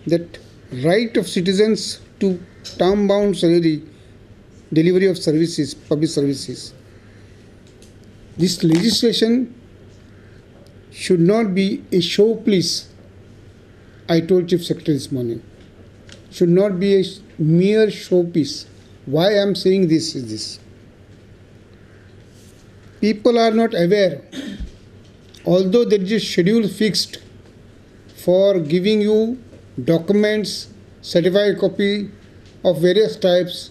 that right of citizens to term-bound salary delivery of services, public services. This legislation should not be a showpiece. I told Chief Secretary this morning. Should not be a mere showpiece. Why I am saying this is this. People are not aware, although there is a schedule fixed for giving you documents, certified copy of various types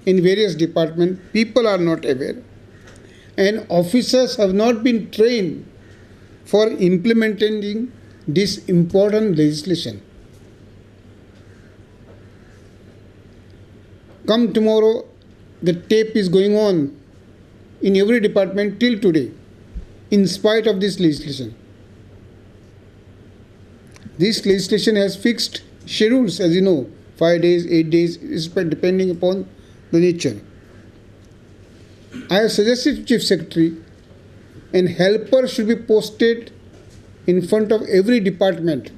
in various departments, people are not aware. And officers have not been trained for implementing this important legislation. Come tomorrow, the tape is going on in every department till today, in spite of this legislation. This legislation has fixed schedules, as you know, 5 days, 8 days, depending upon the nature. I have suggested to Chief Secretary, and helper should be posted in front of every department,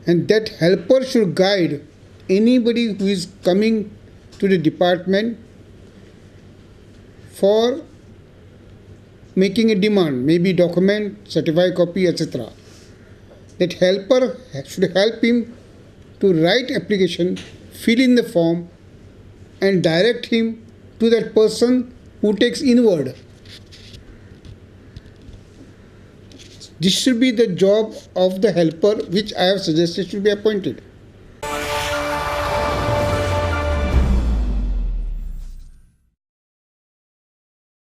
and that helper should guide anybody who is coming to the department for making a demand, maybe document, certified copy, etc. That helper should help him to write application, fill in the form, and direct him to that person who takes inward. This should be the job of the helper, which I have suggested should be appointed.